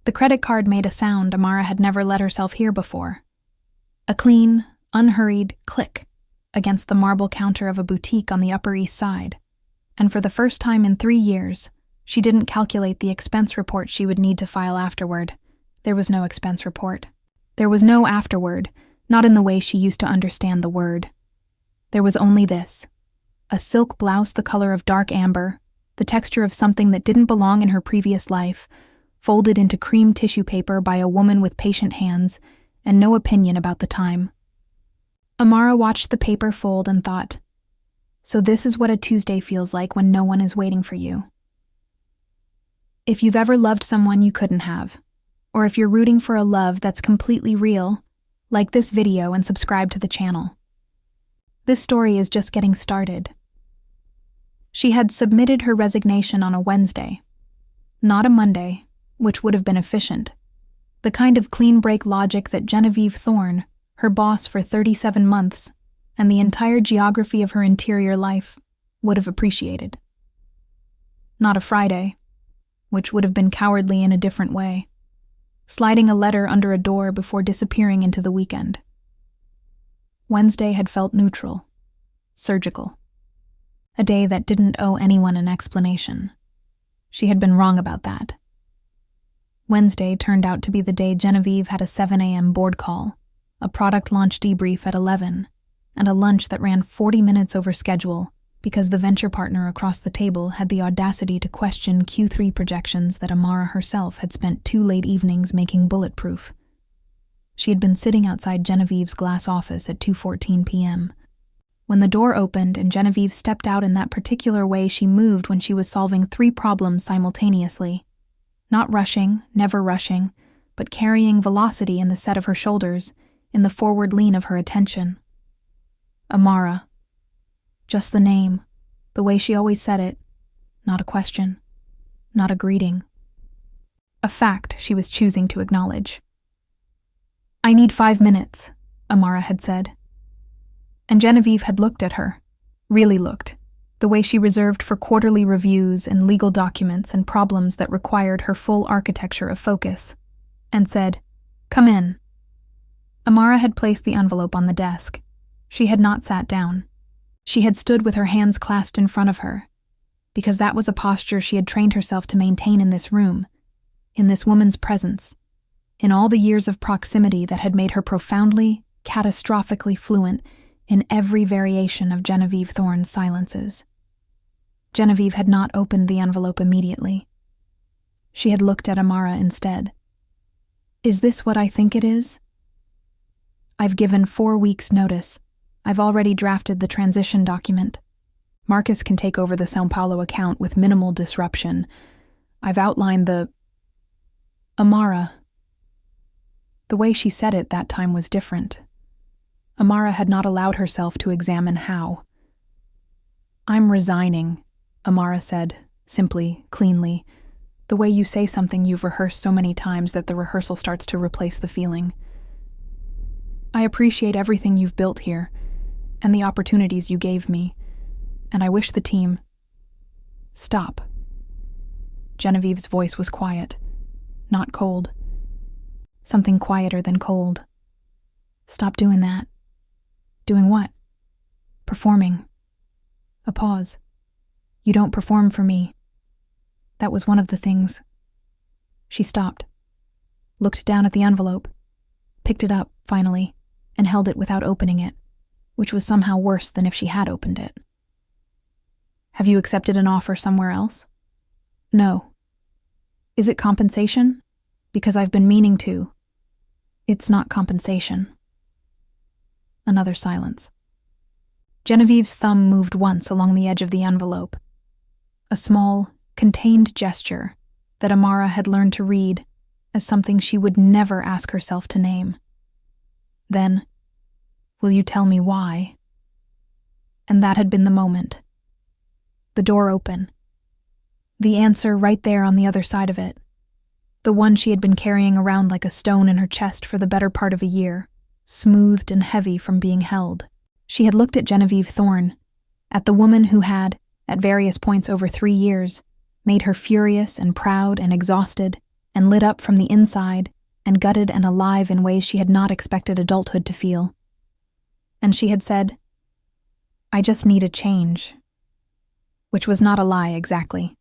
The credit card made a sound Amara had never let herself hear before. A clean, unhurried click against the marble counter of a boutique on the Upper East Side. And for the first time in 3 years, she didn't calculate the expense report she would need to file afterward. There was no expense report. There was no afterward, not in the way she used to understand the word. There was only this: a silk blouse the color of dark amber, the texture of something that didn't belong in her previous life, folded into cream tissue paper by a woman with patient hands, and no opinion about the time. Amara watched the paper fold and thought, so this is what a Tuesday feels like when no one is waiting for you. If you've ever loved someone you couldn't have, or if you're rooting for a love that's completely real, like this video and subscribe to the channel. This story is just getting started. She had submitted her resignation on a Wednesday, not a Monday, which would have been efficient. The kind of clean break logic that Genevieve Thorne, her boss for 37 months, and the entire geography of her interior life, would have appreciated. Not a Friday, which would have been cowardly in a different way, sliding a letter under a door before disappearing into the weekend. Wednesday had felt neutral, surgical. A day that didn't owe anyone an explanation. She had been wrong about that. Wednesday turned out to be the day Genevieve had a 7 a.m. board call, a product launch debrief at 11, and a lunch that ran 40 minutes over schedule because the venture partner across the table had the audacity to question Q3 projections that Amara herself had spent 2 late evenings making bulletproof. She had been sitting outside Genevieve's glass office at 2:14 p.m. When the door opened and Genevieve stepped out in that particular way she moved when she was solving 3 problems simultaneously. Not rushing, never rushing, but carrying velocity in the set of her shoulders, in the forward lean of her attention. Amara. Just the name, the way she always said it. Not a question. Not a greeting. A fact she was choosing to acknowledge. "I need 5 minutes," Amara had said. And Genevieve had looked at her, really looked, the way she reserved for quarterly reviews and legal documents and problems that required her full architecture of focus, and said, "Come in." Amara had placed the envelope on the desk. She had not sat down. She had stood with her hands clasped in front of her, because that was a posture she had trained herself to maintain in this room, in this woman's presence, in all the years of proximity that had made her profoundly, catastrophically fluent in every variation of Genevieve Thorne's silences. Genevieve had not opened the envelope immediately. She had looked at Amara instead. "Is this what I think it is? I've given 4 weeks' notice. I've already drafted the transition document. Marcus can take over the São Paulo account with minimal disruption. I've outlined the..." Amara. The way she said it that time was different. Amara had not allowed herself to examine how. "I'm resigning," Amara said, simply, cleanly, the way you say something you've rehearsed so many times that the rehearsal starts to replace the feeling. "I appreciate everything you've built here, and the opportunities you gave me, and I wish the team..." "Stop." Genevieve's voice was quiet, not cold. Something quieter than cold. "Stop doing that." "Doing what?" "Performing." A pause. "You don't perform for me. That was one of the things." She stopped, looked down at the envelope, picked it up, finally, and held it without opening it, which was somehow worse than if she had opened it. "Have you accepted an offer somewhere else?" "No." "Is it compensation? Because I've been meaning to." "It's not compensation." Another silence. Genevieve's thumb moved once along the edge of the envelope. A small, contained gesture that Amara had learned to read as something she would never ask herself to name. Then, "Will you tell me why?" And that had been the moment. The door open. The answer right there on the other side of it. The one she had been carrying around like a stone in her chest for the better part of a year, smoothed and heavy from being held. She had looked at Genevieve Thorne, at the woman who had, at various points over 3 years, made her furious and proud and exhausted and lit up from the inside and gutted and alive in ways she had not expected adulthood to feel. And she had said, "I just need a change," which was not a lie exactly.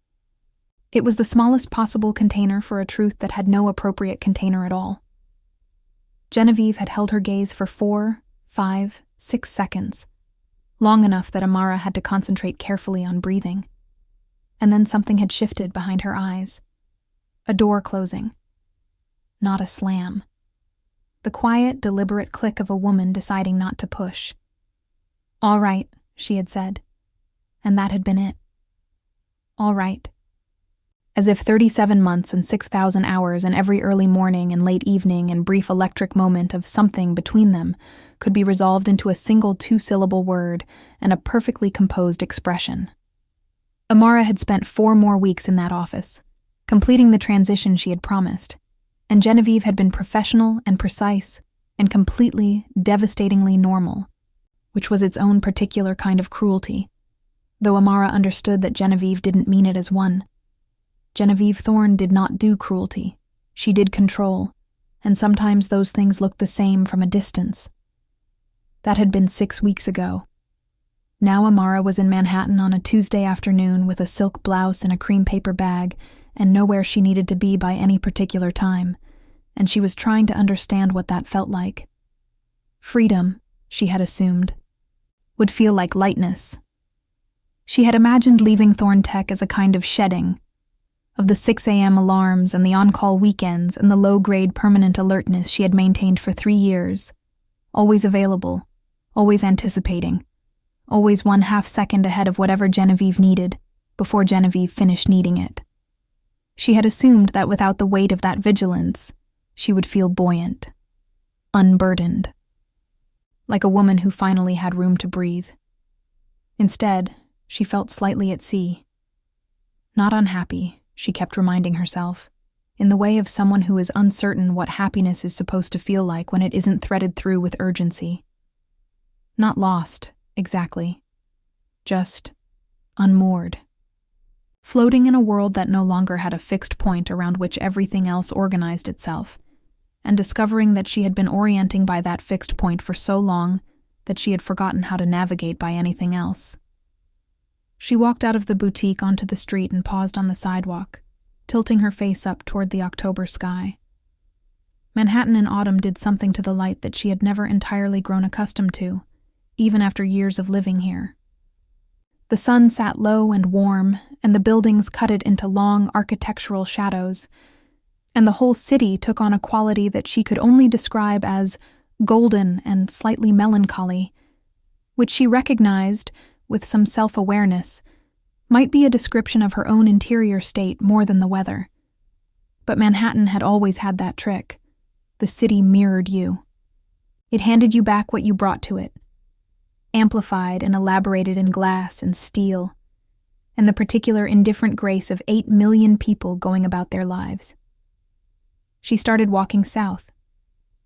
It was the smallest possible container for a truth that had no appropriate container at all. Genevieve had held her gaze for 4, 5, 6 seconds, long enough that Amara had to concentrate carefully on breathing. And then something had shifted behind her eyes. A door closing. Not a slam. The quiet, deliberate click of a woman deciding not to push. "All right," she had said. And that had been it. All right. As if 37 months and 6,000 hours and every early morning and late evening and brief electric moment of something between them could be resolved into a single 2-syllable word and a perfectly composed expression. Amara had spent 4 more weeks in that office, completing the transition she had promised, and Genevieve had been professional and precise and completely, devastatingly normal, which was its own particular kind of cruelty, though Amara understood that Genevieve didn't mean it as one. Genevieve Thorne did not do cruelty. She did control, and sometimes those things looked the same from a distance. That had been 6 weeks ago. Now Amara was in Manhattan on a Tuesday afternoon with a silk blouse and a cream paper bag and nowhere she needed to be by any particular time, and she was trying to understand what that felt like. Freedom, she had assumed, would feel like lightness. She had imagined leaving Thorne Tech as a kind of shedding, of the 6 a.m. alarms and the on-call weekends and the low-grade permanent alertness she had maintained for 3 years, always available, always anticipating, always 1/2 second ahead of whatever Genevieve needed, before Genevieve finished needing it. She had assumed that without the weight of that vigilance, she would feel buoyant, unburdened, like a woman who finally had room to breathe. Instead, she felt slightly at sea. Not unhappy, she kept reminding herself, in the way of someone who is uncertain what happiness is supposed to feel like when it isn't threaded through with urgency. Not lost, exactly. Just unmoored. Floating in a world that no longer had a fixed point around which everything else organized itself, and discovering that she had been orienting by that fixed point for so long that she had forgotten how to navigate by anything else. She walked out of the boutique onto the street and paused on the sidewalk, tilting her face up toward the October sky. Manhattan in autumn did something to the light that she had never entirely grown accustomed to, even after years of living here. The sun sat low and warm, and the buildings cut it into long architectural shadows, and the whole city took on a quality that she could only describe as golden and slightly melancholy, which she recognized, with some self-awareness, might be a description of her own interior state more than the weather. But Manhattan had always had that trick. The city mirrored you. It handed you back what you brought to it, amplified and elaborated in glass and steel, and the particular indifferent grace of 8 million people going about their lives. She started walking south,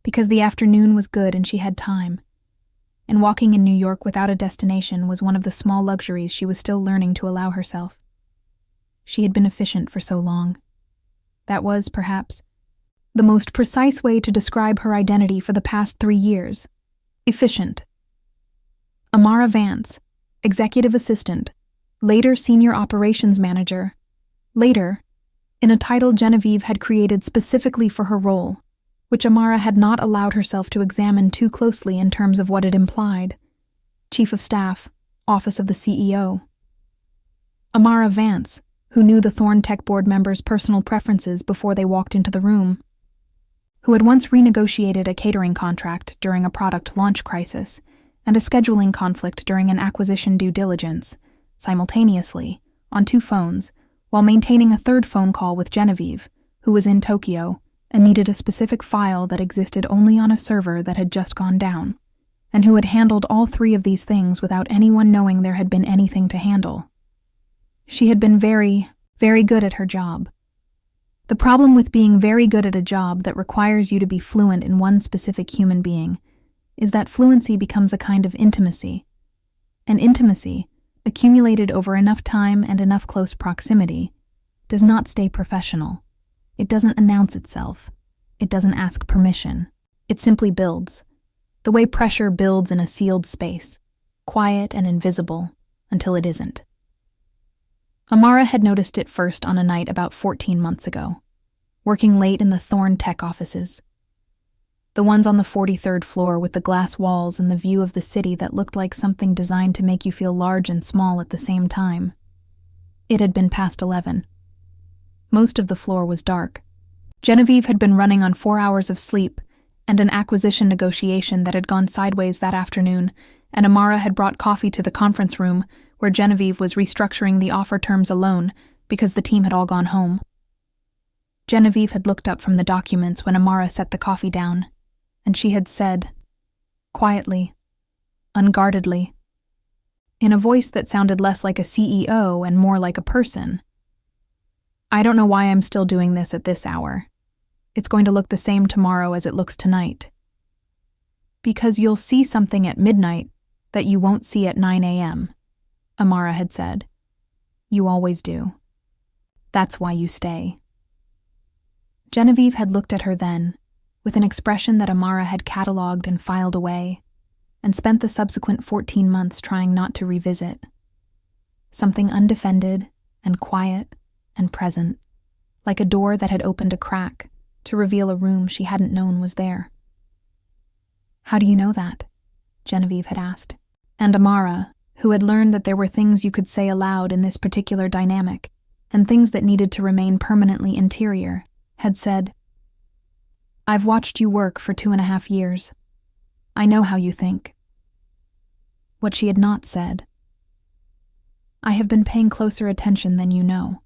because the afternoon was good and she had time, and walking in New York without a destination was one of the small luxuries she was still learning to allow herself. She had been efficient for so long. That was, perhaps, the most precise way to describe her identity for the past 3 years. Efficient. Amara Vance, executive assistant, later senior operations manager, later, in a title Genevieve had created specifically for her role, which Amara had not allowed herself to examine too closely in terms of what it implied. Chief of Staff, Office of the CEO. Amara Vance, who knew the Thorne Tech board members' personal preferences before they walked into the room, who had once renegotiated a catering contract during a product launch crisis and a scheduling conflict during an acquisition due diligence, simultaneously, on 2 phones, while maintaining a 3rd phone call with Genevieve, who was in Tokyo and needed a specific file that existed only on a server that had just gone down, and who had handled all 3 of these things without anyone knowing there had been anything to handle. She had been very, very good at her job. The problem with being very good at a job that requires you to be fluent in one specific human being is that fluency becomes a kind of intimacy. And intimacy, accumulated over enough time and enough close proximity, does not stay professional. It doesn't announce itself. It doesn't ask permission. It simply builds, the way pressure builds in a sealed space, quiet and invisible, until it isn't. Amara had noticed it first on a night about 14 months ago, working late in the Thorn Tech offices. The ones on the 43rd floor with the glass walls and the view of the city that looked like something designed to make you feel large and small at the same time. It had been past 11. Most of the floor was dark. Genevieve had been running on 4 hours of sleep and an acquisition negotiation that had gone sideways that afternoon, and Amara had brought coffee to the conference room where Genevieve was restructuring the offer terms alone because the team had all gone home. Genevieve had looked up from the documents when Amara set the coffee down, and she had said, quietly, unguardedly, in a voice that sounded less like a CEO and more like a person, "I don't know why I'm still doing this at this hour. It's going to look the same tomorrow as it looks tonight. Because you'll see something at midnight that you won't see at 9 a.m., Amara had said. You always do. That's why you stay." Genevieve had looked at her then, with an expression that Amara had catalogued and filed away, and spent the subsequent 14 months trying not to revisit. Something undefended and quiet and present, like a door that had opened a crack to reveal a room she hadn't known was there. "How do you know that?" Genevieve had asked. And Amara, who had learned that there were things you could say aloud in this particular dynamic, and things that needed to remain permanently interior, had said, "I've watched you work for 2.5 years. I know how you think." What she had not said, "I have been paying closer attention than you know.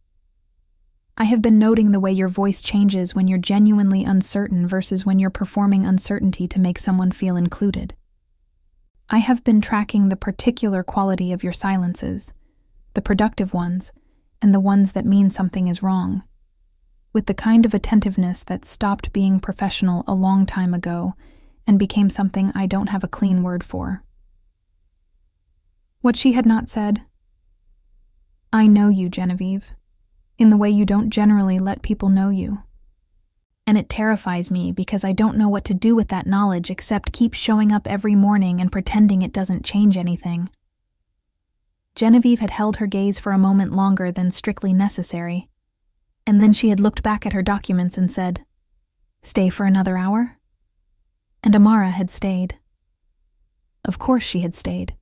I have been noting the way your voice changes when you're genuinely uncertain versus when you're performing uncertainty to make someone feel included. I have been tracking the particular quality of your silences, the productive ones, and the ones that mean something is wrong, with the kind of attentiveness that stopped being professional a long time ago and became something I don't have a clean word for." What she had not said, "I know you, Genevieve, in the way you don't generally let people know you. And it terrifies me because I don't know what to do with that knowledge except keep showing up every morning and pretending it doesn't change anything." Genevieve had held her gaze for a moment longer than strictly necessary, and then she had looked back at her documents and said, "Stay for another hour?" And Amara had stayed. Of course she had stayed.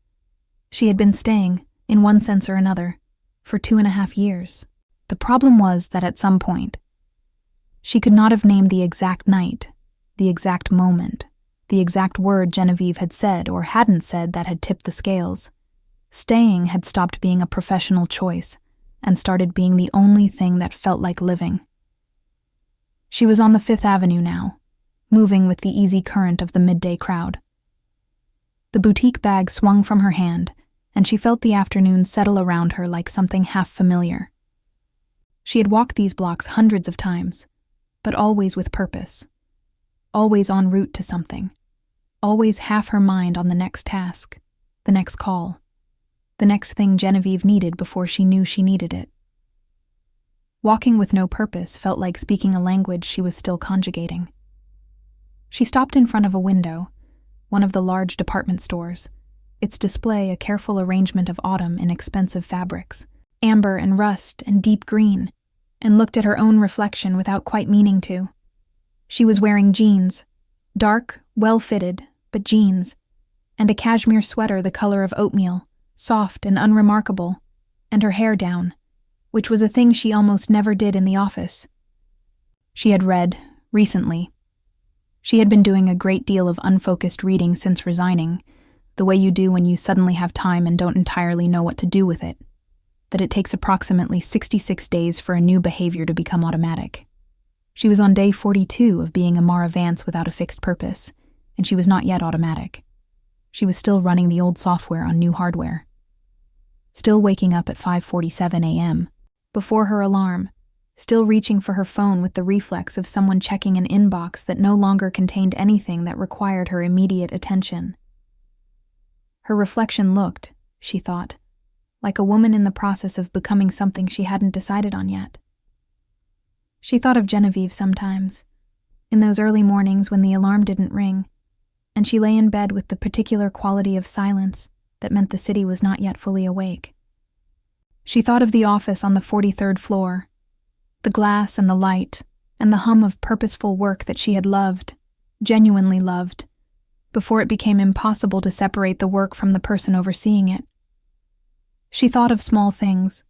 She had been staying, in one sense or another, for 2.5 years. The problem was that at some point, she could not have named the exact night, the exact moment, the exact word Genevieve had said or hadn't said that had tipped the scales. Staying had stopped being a professional choice and started being the only thing that felt like living. She was on the 5th Avenue now, moving with the easy current of the midday crowd. The boutique bag swung from her hand, and she felt the afternoon settle around her like something half familiar. She had walked these blocks hundreds of times, but always with purpose, always en route to something, always half her mind on the next task, the next call, the next thing Genevieve needed before she knew she needed it. Walking with no purpose felt like speaking a language she was still conjugating. She stopped in front of a window, one of the large department stores, its display a careful arrangement of autumn in expensive fabrics, amber and rust and deep green, and looked at her own reflection without quite meaning to. She was wearing jeans, dark, well-fitted, but jeans, and a cashmere sweater the color of oatmeal, soft and unremarkable, and her hair down, which was a thing she almost never did in the office. She had read, recently. She had been doing a great deal of unfocused reading since resigning, the way you do when you suddenly have time and don't entirely know what to do with it, that it takes approximately 66 days for a new behavior to become automatic. She was on day 42 of being Amara Vance without a fixed purpose, and she was not yet automatic. She was still running the old software on new hardware. Still waking up at 5:47 a.m., before her alarm, still reaching for her phone with the reflex of someone checking an inbox that no longer contained anything that required her immediate attention. Her reflection looked, she thought, like a woman in the process of becoming something she hadn't decided on yet. She thought of Genevieve sometimes, in those early mornings when the alarm didn't ring, and she lay in bed with the particular quality of silence that meant the city was not yet fully awake. She thought of the office on the 43rd floor, the glass and the light, and the hum of purposeful work that she had loved, genuinely loved, before it became impossible to separate the work from the person overseeing it. She thought of small things,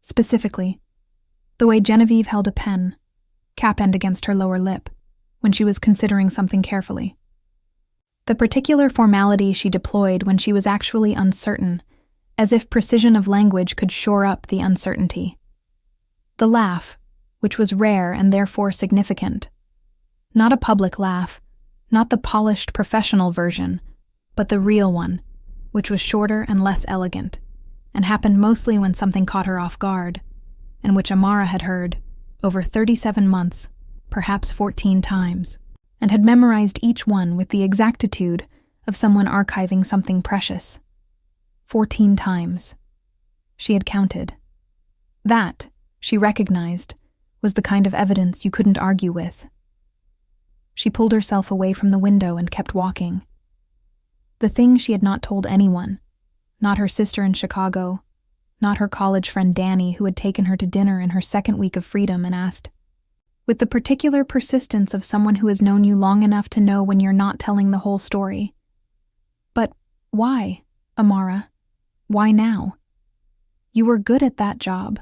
specifically, the way Genevieve held a pen, cap end against her lower lip, when she was considering something carefully. The particular formality she deployed when she was actually uncertain, as if precision of language could shore up the uncertainty. The laugh, which was rare and therefore significant. Not a public laugh, not the polished professional version, but the real one, which was shorter and less elegant, and happened mostly when something caught her off guard, and which Amara had heard, over 37 months, perhaps 14 times, and had memorized each one with the exactitude of someone archiving something precious. 14 times. She had counted. That, she recognized, was the kind of evidence you couldn't argue with. She pulled herself away from the window and kept walking. The thing she had not told anyone, not her sister in Chicago, not her college friend Danny, who had taken her to dinner in her second week of freedom and asked, with the particular persistence of someone who has known you long enough to know when you're not telling the whole story. But why, Amara? Why now? You were good at that job.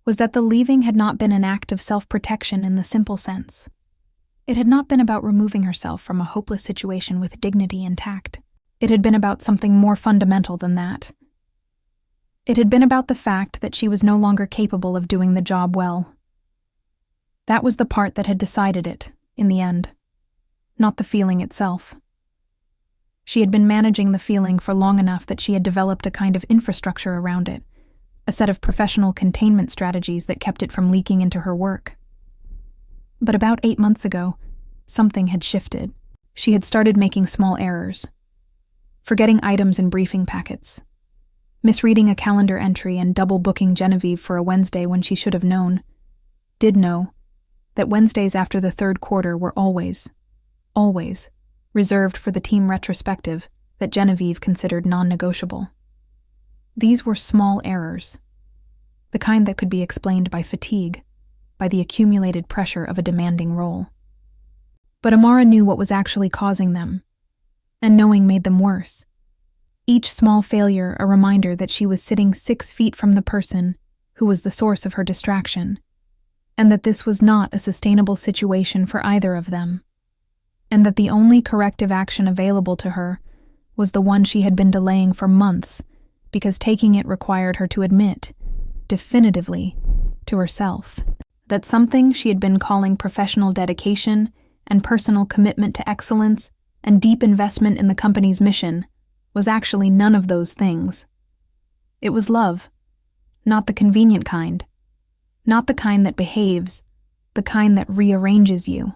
Was that the leaving had not been an act of self-protection in the simple sense? It had not been about removing herself from a hopeless situation with dignity intact. It had been about something more fundamental than that. It had been about the fact that she was no longer capable of doing the job well. That was the part that had decided it, in the end, not the feeling itself. She had been managing the feeling for long enough that she had developed a kind of infrastructure around it, a set of professional containment strategies that kept it from leaking into her work. But about 8 months ago, something had shifted. She had started making small errors, forgetting items in briefing packets, misreading a calendar entry and double booking Genevieve for a Wednesday when she should have known, did know, that Wednesdays after the third quarter were always reserved for the team retrospective that Genevieve considered non-negotiable. These were small errors, the kind that could be explained by fatigue, by the accumulated pressure of a demanding role. But Amara knew what was actually causing them, and knowing made them worse. Each small failure a reminder that she was sitting 6 feet from the person who was the source of her distraction, and that this was not a sustainable situation for either of them, and that the only corrective action available to her was the one she had been delaying for months because taking it required her to admit, definitively, to herself, that something she had been calling professional dedication and personal commitment to excellence and deep investment in the company's mission was actually none of those things. It was love, not the convenient kind, not the kind that behaves, the kind that rearranges you.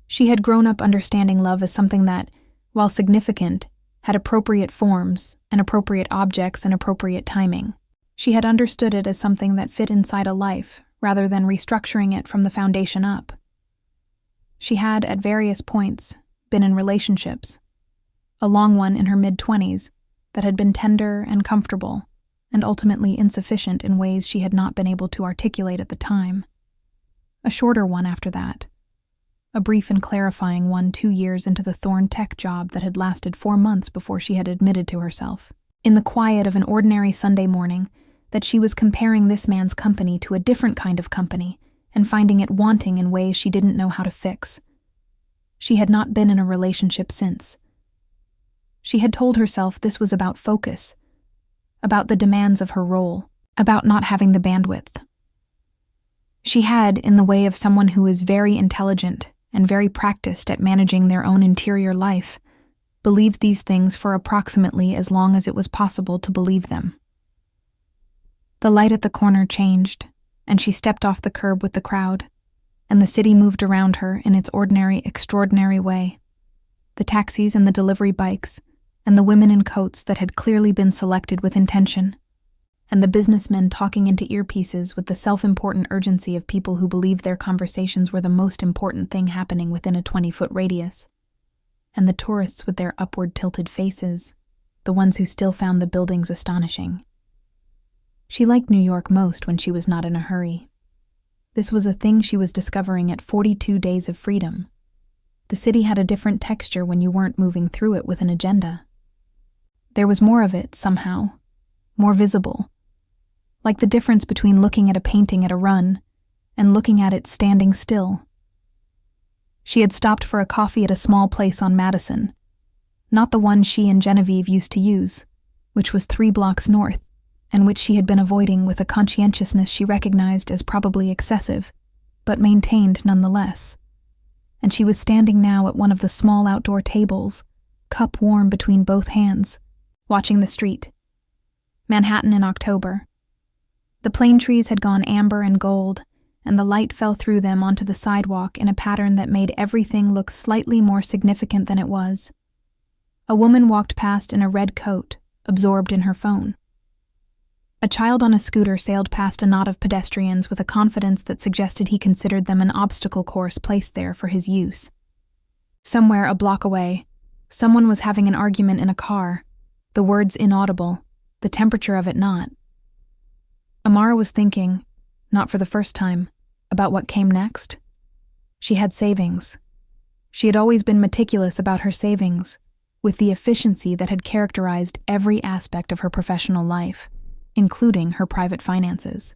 She had grown up understanding love as something that, while significant, had appropriate forms and appropriate objects and appropriate timing. She had understood it as something that fit inside a life rather than restructuring it from the foundation up. She had, at various points, been in relationships, a long one in her mid-20s that had been tender and comfortable, and ultimately insufficient in ways she had not been able to articulate at the time. A shorter one after that, a brief and clarifying one 2 years into the Thorn Tech job that had lasted 4 months before she had admitted to herself, in the quiet of an ordinary Sunday morning, that she was comparing this man's company to a different kind of company and finding it wanting in ways she didn't know how to fix. She had not been in a relationship since. She had told herself this was about focus, about the demands of her role, about not having the bandwidth. She had, in the way of someone who is very intelligent and very practiced at managing their own interior life, believed these things for approximately as long as it was possible to believe them. The light at the corner changed, and she stepped off the curb with the crowd, and the city moved around her in its ordinary, extraordinary way. The taxis and the delivery bikes, and the women in coats that had clearly been selected with intention. and the businessmen talking into earpieces with the self-important urgency of people who believed their conversations were the most important thing happening within a 20-foot radius, and the tourists with their upward-tilted faces, the ones who still found the buildings astonishing. She liked New York most when she was not in a hurry. This was a thing she was discovering at 42 days of freedom. The city had a different texture when you weren't moving through it with an agenda. There was more of it, somehow, more visible, like the difference between looking at a painting at a run and looking at it standing still. She had stopped for a coffee at a small place on Madison, not the one she and Genevieve used to use, which was 3 blocks north, and which she had been avoiding with a conscientiousness she recognized as probably excessive, but maintained nonetheless. And she was standing now at one of the small outdoor tables, cup warm between both hands, watching the street. Manhattan in October. The plane trees had gone amber and gold, and the light fell through them onto the sidewalk in a pattern that made everything look slightly more significant than it was. A woman walked past in a red coat, absorbed in her phone. A child on a scooter sailed past a knot of pedestrians with a confidence that suggested he considered them an obstacle course placed there for his use. Somewhere a block away, someone was having an argument in a car, the words inaudible, the temperature of it not. Amara was thinking, not for the first time, about what came next. She had savings. She had always been meticulous about her savings, with the efficiency that had characterized every aspect of her professional life, including her private finances.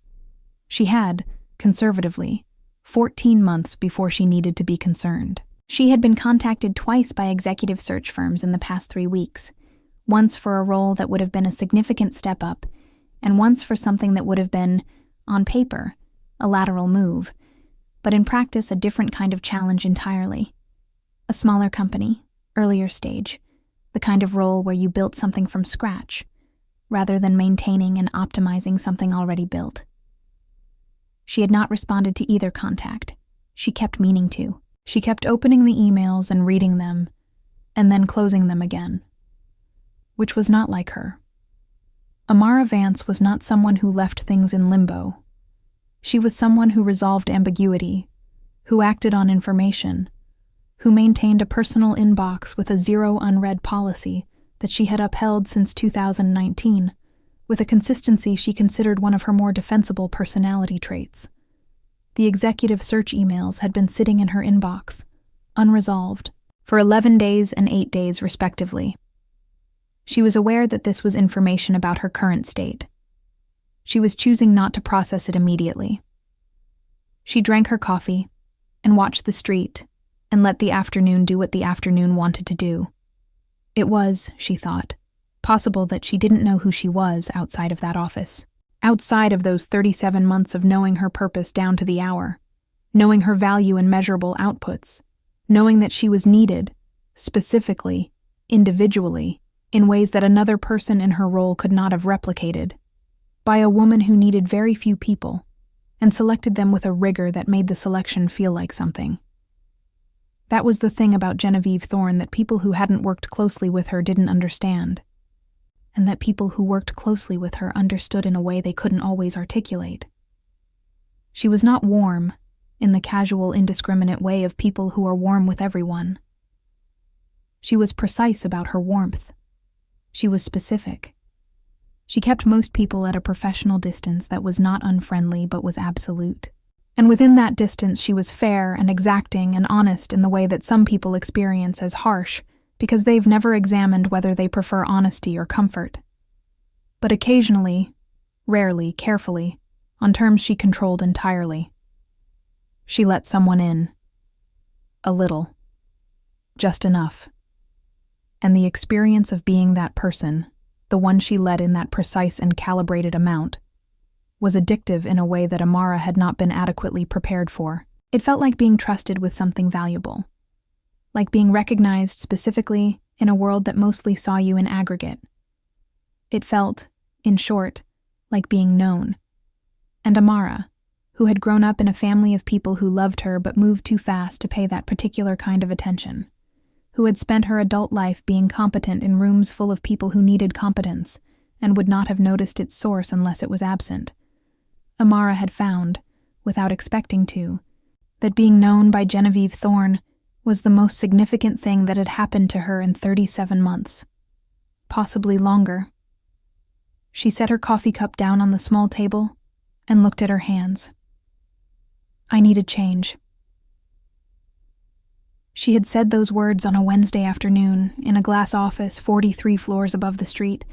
She had, conservatively, 14 months before she needed to be concerned. She had been contacted twice by executive search firms in the past 3 weeks, once for a role that would have been a significant step up, and once for something that would have been, on paper, a lateral move, but in practice a different kind of challenge entirely. A smaller company, earlier stage, the kind of role where you built something from scratch, rather than maintaining and optimizing something already built. She had not responded to either contact. She kept meaning to. She kept opening the emails and reading them, and then closing them again. Which was not like her. Amara Vance was not someone who left things in limbo. She was someone who resolved ambiguity, who acted on information, who maintained a personal inbox with a zero unread policy that she had upheld since 2019, with a consistency she considered one of her more defensible personality traits. The executive search emails had been sitting in her inbox, unresolved, for 11 days and 8 days respectively. She was aware that this was information about her current state. She was choosing not to process it immediately. She drank her coffee and watched the street and let the afternoon do what the afternoon wanted to do. It was, she thought, possible that she didn't know who she was outside of that office, outside of those 37 months of knowing her purpose down to the hour, knowing her value in measurable outputs, knowing that she was needed, specifically, individually, in ways that another person in her role could not have replicated, by a woman who needed very few people, and selected them with a rigor that made the selection feel like something. That was the thing about Genevieve Thorne that people who hadn't worked closely with her didn't understand, and that people who worked closely with her understood in a way they couldn't always articulate. She was not warm, in the casual, indiscriminate way of people who are warm with everyone. She was precise about her warmth. She was specific. She kept most people at a professional distance that was not unfriendly but was absolute. And within that distance she was fair and exacting and honest in the way that some people experience as harsh because they've never examined whether they prefer honesty or comfort. But occasionally, rarely, carefully, on terms she controlled entirely. She let someone in. A little. Just enough. And the experience of being that person, the one she let in that precise and calibrated amount, was addictive in a way that Amara had not been adequately prepared for. It felt like being trusted with something valuable, like being recognized specifically in a world that mostly saw you in aggregate. It felt, in short, like being known. And Amara, who had grown up in a family of people who loved her but moved too fast to pay that particular kind of attention, who had spent her adult life being competent in rooms full of people who needed competence, and would not have noticed its source unless it was absent. Amara had found, without expecting to, that being known by Genevieve Thorne was the most significant thing that had happened to her in 37 months. Possibly longer. She set her coffee cup down on the small table and looked at her hands. I needed change. She had said those words on a Wednesday afternoon in a glass office 43 floors above the street,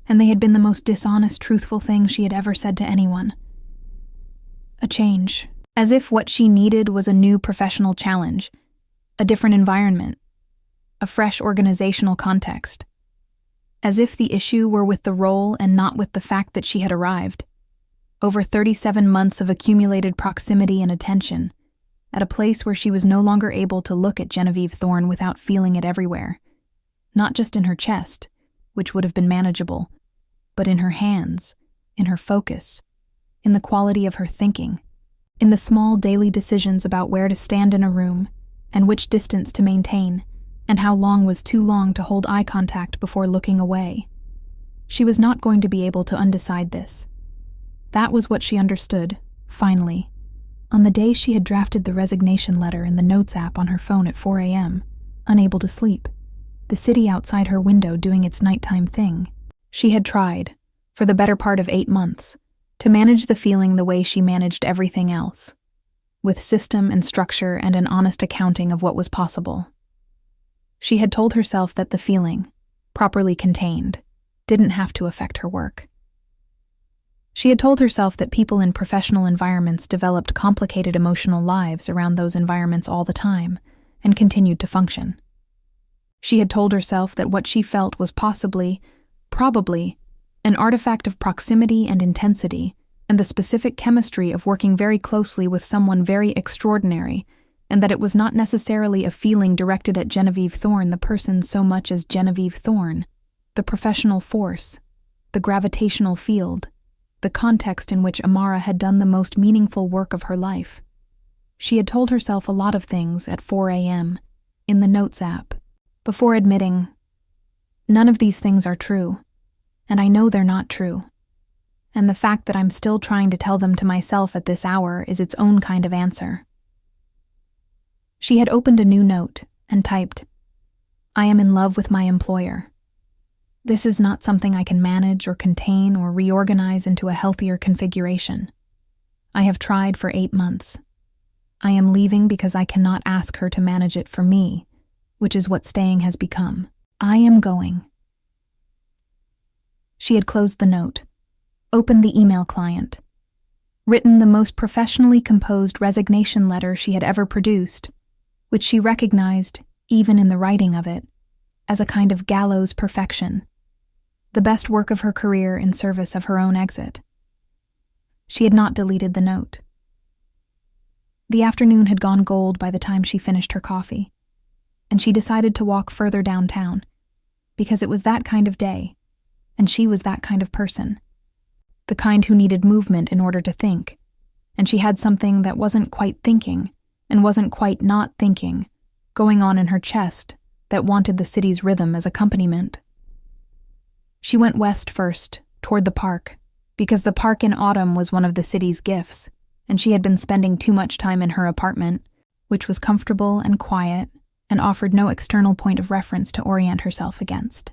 and they had been the most dishonest, truthful thing she had ever said to anyone. A change, as if what she needed was a new professional challenge, a different environment, a fresh organizational context. As if the issue were with the role and not with the fact that she had arrived. Over 37 months of accumulated proximity and attention, at a place where she was no longer able to look at Genevieve Thorne without feeling it everywhere. Not just in her chest, which would have been manageable, but in her hands, in her focus, in the quality of her thinking, in the small daily decisions about where to stand in a room, and which distance to maintain, and how long was too long to hold eye contact before looking away. She was not going to be able to undecide this. That was what she understood, finally, on the day she had drafted the resignation letter in the Notes app on her phone at 4 a.m., unable to sleep, the city outside her window doing its nighttime thing. She had tried, for the better part of 8 months, to manage the feeling the way she managed everything else, with system and structure and an honest accounting of what was possible. She had told herself that the feeling, properly contained, didn't have to affect her work. She had told herself that people in professional environments developed complicated emotional lives around those environments all the time and continued to function. She had told herself that what she felt was probably, an artifact of proximity and intensity and the specific chemistry of working very closely with someone very extraordinary, and that it was not necessarily a feeling directed at Genevieve Thorne, the person, so much as Genevieve Thorne, the professional force, the gravitational field, the context in which Amara had done the most meaningful work of her life. She had told herself a lot of things at 4 a.m., in the Notes app, before admitting, none of these things are true, and I know they're not true. And the fact that I'm still trying to tell them to myself at this hour is its own kind of answer. She had opened a new note and typed, I am in love with my employer. This is not something I can manage or contain or reorganize into a healthier configuration. I have tried for 8 months. I am leaving because I cannot ask her to manage it for me, which is what staying has become. I am going. She had closed the note, opened the email client, written the most professionally composed resignation letter she had ever produced, which she recognized, even in the writing of it, as a kind of gallows perfection, the best work of her career in service of her own exit. She had not deleted the note. The afternoon had gone gold by the time she finished her coffee, and she decided to walk further downtown, because it was that kind of day, and she was that kind of person, the kind who needed movement in order to think, and she had something that wasn't quite thinking, and wasn't quite not thinking, going on in her chest that wanted the city's rhythm as accompaniment. She went west first, toward the park, because the park in autumn was one of the city's gifts, and she had been spending too much time in her apartment, which was comfortable and quiet and offered no external point of reference to orient herself against.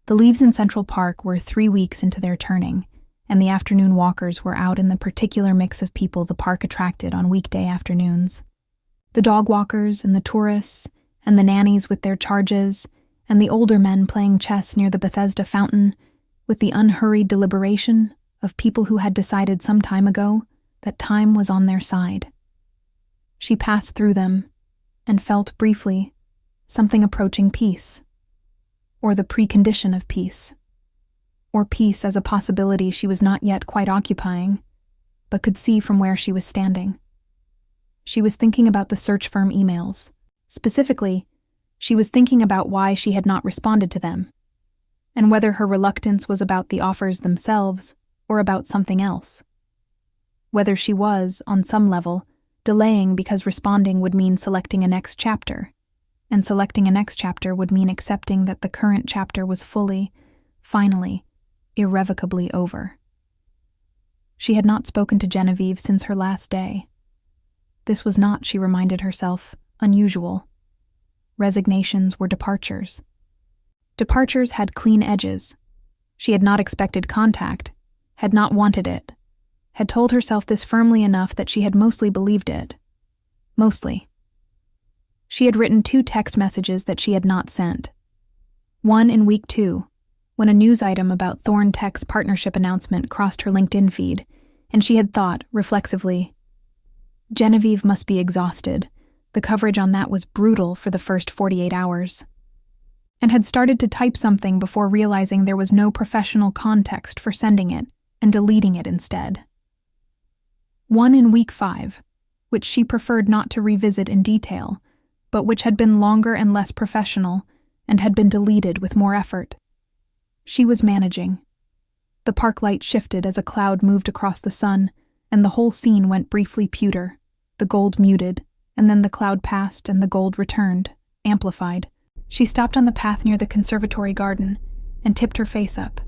The leaves in Central Park were 3 weeks into their turning, and the afternoon walkers were out in the particular mix of people the park attracted on weekday afternoons. The dog walkers and the tourists, and the nannies with their charges, and the older men playing chess near the Bethesda fountain, with the unhurried deliberation of people who had decided some time ago that time was on their side. She passed through them, and felt briefly something approaching peace, or the precondition of peace, or peace as a possibility she was not yet quite occupying, but could see from where she was standing. She was thinking about the search firm emails. Specifically, she was thinking about why she had not responded to them, and whether her reluctance was about the offers themselves or about something else. Whether she was, on some level, delaying because responding would mean selecting a next chapter, and selecting a next chapter would mean accepting that the current chapter was fully, finally, irrevocably over. She had not spoken to Genevieve since her last day. This was not, she reminded herself, unusual. Resignations were departures. Departures had clean edges. She had not expected contact, had not wanted it, had told herself this firmly enough that she had mostly believed it. Mostly. She had written 2 text messages that she had not sent. One in week 2, when a news item about Thorn Tech's partnership announcement crossed her LinkedIn feed, and she had thought, reflexively, Genevieve must be exhausted. The coverage on that was brutal for the first 48 hours. And had started to type something before realizing there was no professional context for sending it and deleting it instead. One in week 5, which she preferred not to revisit in detail, but which had been longer and less professional and had been deleted with more effort. She was managing. The park light shifted as a cloud moved across the sun, and the whole scene went briefly pewter, the gold muted, and then the cloud passed and the gold returned, amplified. She stopped on the path near the conservatory garden and tipped her face up.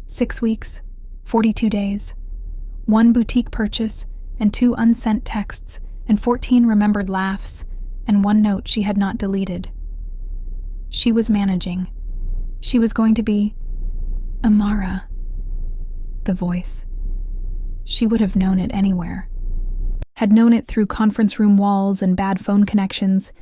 6 weeks, 42 days, 1 boutique purchase and 2 unsent texts and 14 remembered laughs and 1 note she had not deleted. She was managing. She was going to be Amara. The voice. She would have known it anywhere. Had known it through conference room walls and bad phone connections,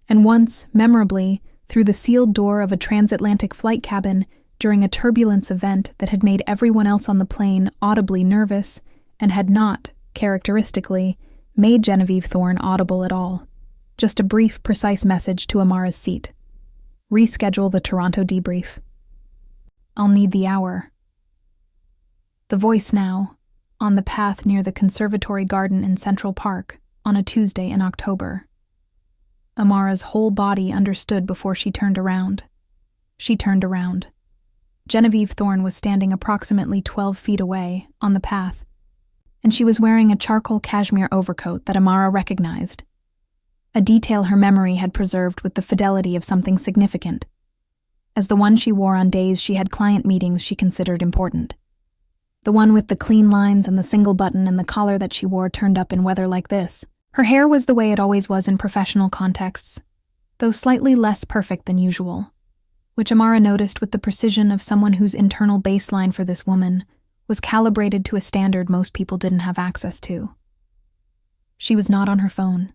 and once, memorably, through the sealed door of a transatlantic flight cabin during a turbulence event that had made everyone else on the plane audibly nervous and had not, characteristically, made Genevieve Thorne audible at all. Just a brief, precise message to Amara's seat. Reschedule the Toronto debrief. I'll need the hour. The voice now, on the path near the conservatory garden in Central Park, on a Tuesday in October. Amara's whole body understood before she turned around. She turned around. Genevieve Thorne was standing approximately 12 feet away, on the path, and she was wearing a charcoal cashmere overcoat that Amara recognized. A detail her memory had preserved with the fidelity of something significant, as the one she wore on days she had client meetings she considered important. The one with the clean lines and the single button and the collar that she wore turned up in weather like this. Her hair was the way it always was in professional contexts, though slightly less perfect than usual, which Amara noticed with the precision of someone whose internal baseline for this woman was calibrated to a standard most people didn't have access to. She was not on her phone.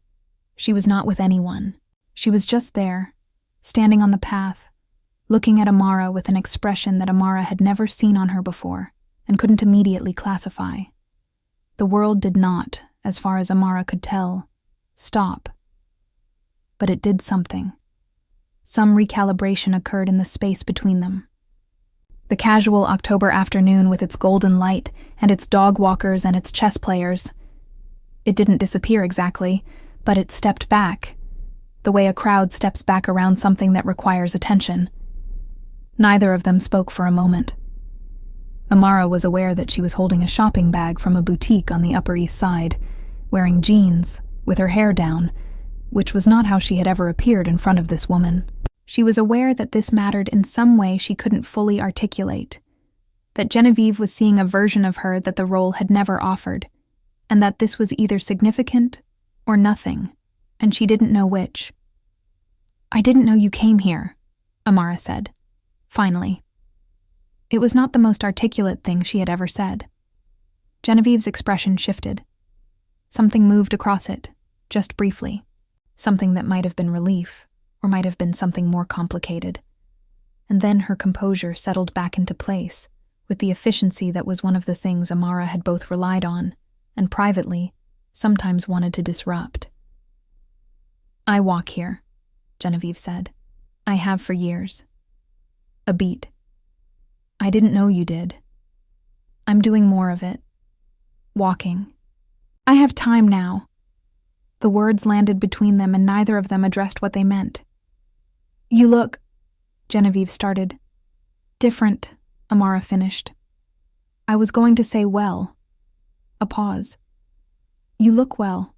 She was not with anyone. She was just there, standing on the path, looking at Amara with an expression that Amara had never seen on her before and couldn't immediately classify. The world did not, as far as Amara could tell, stop. But it did something. Some recalibration occurred in the space between them. The casual October afternoon with its golden light and its dog walkers and its chess players. It didn't disappear exactly, but it stepped back, the way a crowd steps back around something that requires attention. Neither of them spoke for a moment. Amara was aware that she was holding a shopping bag from a boutique on the Upper East Side, wearing jeans, with her hair down, which was not how she had ever appeared in front of this woman. She was aware that this mattered in some way she couldn't fully articulate, that Genevieve was seeing a version of her that the role had never offered, and that this was either significant or nothing, and she didn't know which. "I didn't know you came here," Amara said, finally. It was not the most articulate thing she had ever said. Genevieve's expression shifted. Something moved across it, just briefly. Something that might have been relief, or might have been something more complicated. And then her composure settled back into place, with the efficiency that was one of the things Amara had both relied on, and privately, sometimes wanted to disrupt. "I walk here," Genevieve said. "I have for years." A beat. "I didn't know you did. I'm doing more of it. Walking. I have time now." The words landed between them and neither of them addressed what they meant. "You look," Genevieve started. "Different," Amara finished. "I was going to say well." A pause. "You look well."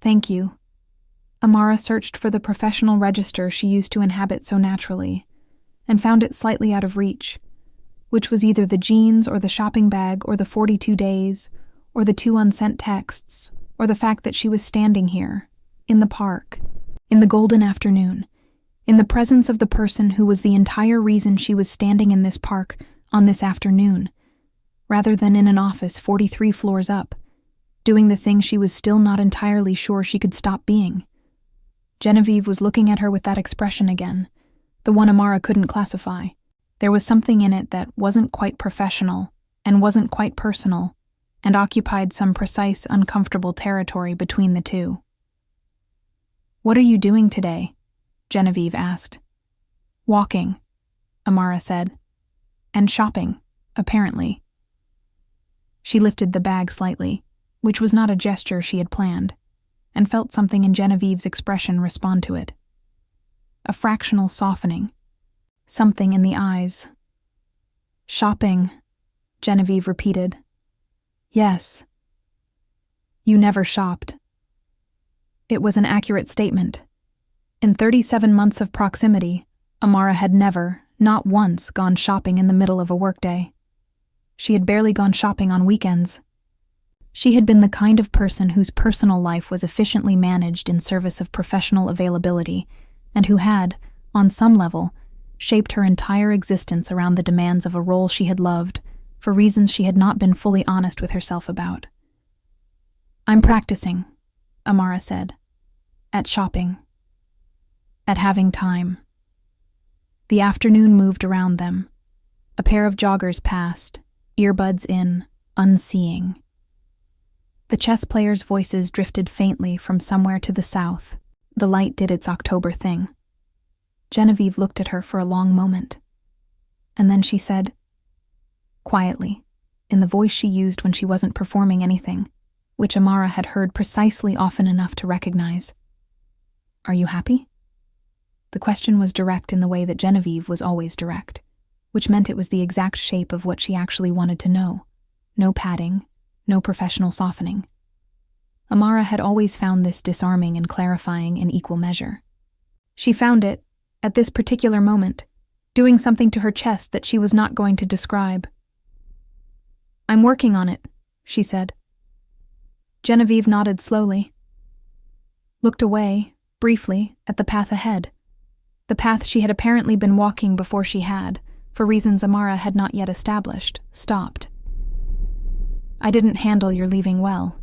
"Thank you." Amara searched for the professional register she used to inhabit so naturally, and found it slightly out of reach. which was either the jeans or the shopping bag or the 42 days or the 2 unsent texts or the fact that she was standing here, in the park, in the golden afternoon, in the presence of the person who was the entire reason she was standing in this park on this afternoon, rather than in an office 43 floors up, doing the thing she was still not entirely sure she could stop being. Genevieve was looking at her with that expression again, the one Amara couldn't classify. There was something in it that wasn't quite professional and wasn't quite personal, and occupied some precise, uncomfortable territory between the two. "What are you doing today?" Genevieve asked. "Walking," Amara said. "And shopping, apparently." She lifted the bag slightly, which was not a gesture she had planned, and felt something in Genevieve's expression respond to it. A fractional softening. Something in the eyes. "Shopping," Genevieve repeated. "Yes." "You never shopped." It was an accurate statement. In 37 months of proximity, Amara had never, not once, gone shopping in the middle of a workday. She had barely gone shopping on weekends. She had been the kind of person whose personal life was efficiently managed in service of professional availability, and who had, on some level, shaped her entire existence around the demands of a role she had loved, for reasons she had not been fully honest with herself about. "I'm practicing," Amara said. "At shopping. At having time." The afternoon moved around them. A pair of joggers passed, earbuds in, unseeing. The chess players' voices drifted faintly from somewhere to the south. The light did its October thing. Genevieve looked at her for a long moment. And then she said, quietly, in the voice she used when she wasn't performing anything, which Amara had heard precisely often enough to recognize, "Are you happy?" The question was direct in the way that Genevieve was always direct, which meant it was the exact shape of what she actually wanted to know. No padding, no professional softening. Amara had always found this disarming and clarifying in equal measure. She found it, at this particular moment, doing something to her chest that she was not going to describe. "I'm working on it," she said. Genevieve nodded slowly, looked away, briefly, at the path ahead, the path she had apparently been walking before she had, for reasons Amara had not yet established, stopped. "I didn't handle your leaving well,"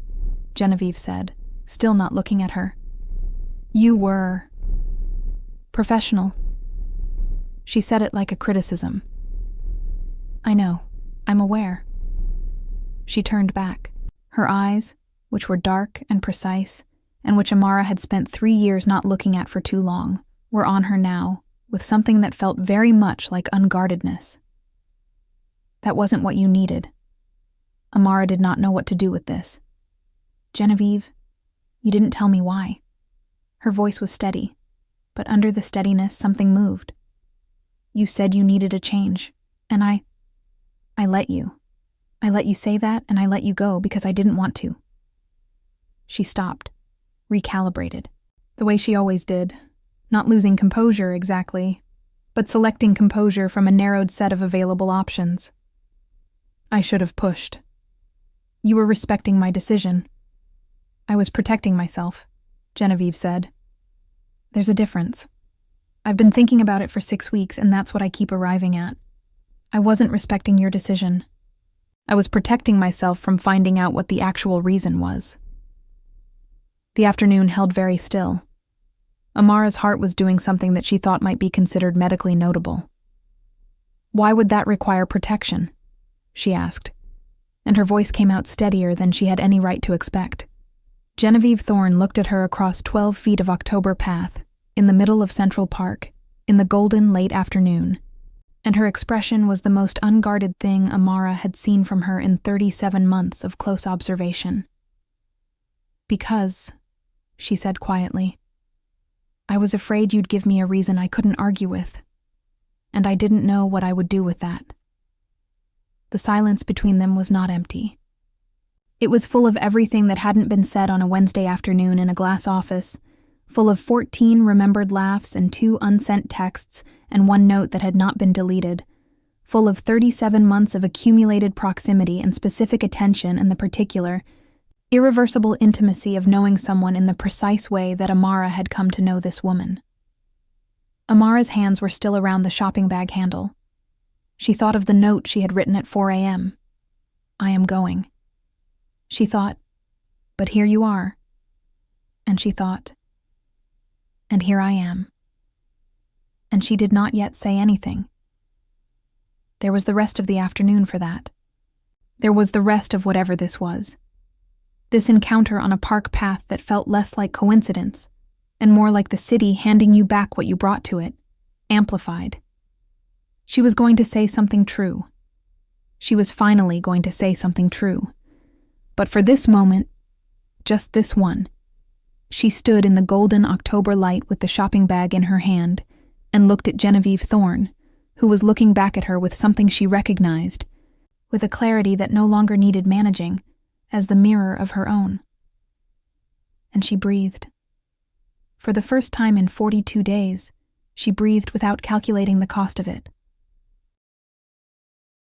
Genevieve said, still not looking at her. "You were professional." She said it like a criticism. "I know. I'm aware." She turned back. Her eyes, which were dark and precise, and which Amara had spent 3 years not looking at for too long, were on her now, with something that felt very much like unguardedness. "That wasn't what you needed." Amara did not know what to do with this. "Genevieve, you didn't tell me why." Her voice was steady, but under the steadiness something moved. "You said you needed a change, and I let you. I let you say that, and I let you go because I didn't want to." She stopped, recalibrated, the way she always did, not losing composure exactly, but selecting composure from a narrowed set of available options. "I should have pushed. You were respecting my decision." "I was protecting myself," Genevieve said. "There's a difference. I've been thinking about it for 6 weeks, and that's what I keep arriving at. I wasn't respecting your decision. I was protecting myself from finding out what the actual reason was." The afternoon held very still. Amara's heart was doing something that she thought might be considered medically notable. "Why would that require protection?" she asked, and her voice came out steadier than she had any right to expect. Genevieve Thorne looked at her across 12 feet of October path, in the middle of Central Park, in the golden late afternoon, and her expression was the most unguarded thing Amara had seen from her in 37 months of close observation. "Because," she said quietly, "I was afraid you'd give me a reason I couldn't argue with, and I didn't know what I would do with that." The silence between them was not empty. It was full of everything that hadn't been said on a Wednesday afternoon in a glass office, full of 14 remembered laughs and 2 unsent texts and 1 note that had not been deleted, full of 37 months of accumulated proximity and specific attention and the particular, irreversible intimacy of knowing someone in the precise way that Amara had come to know this woman. Amara's hands were still around the shopping bag handle. She thought of the note she had written at 4 a.m. "I am going." She thought, "But here you are." And she thought, "And here I am." And she did not yet say anything. There was the rest of the afternoon for that. There was the rest of whatever this was. This encounter on a park path that felt less like coincidence and more like the city handing you back what you brought to it, amplified. She was going to say something true. She was finally going to say something true. But for this moment, just this one, she stood in the golden October light with the shopping bag in her hand and looked at Genevieve Thorne, who was looking back at her with something she recognized, with a clarity that no longer needed managing, as the mirror of her own. And she breathed. For the first time in 42 days, she breathed without calculating the cost of it.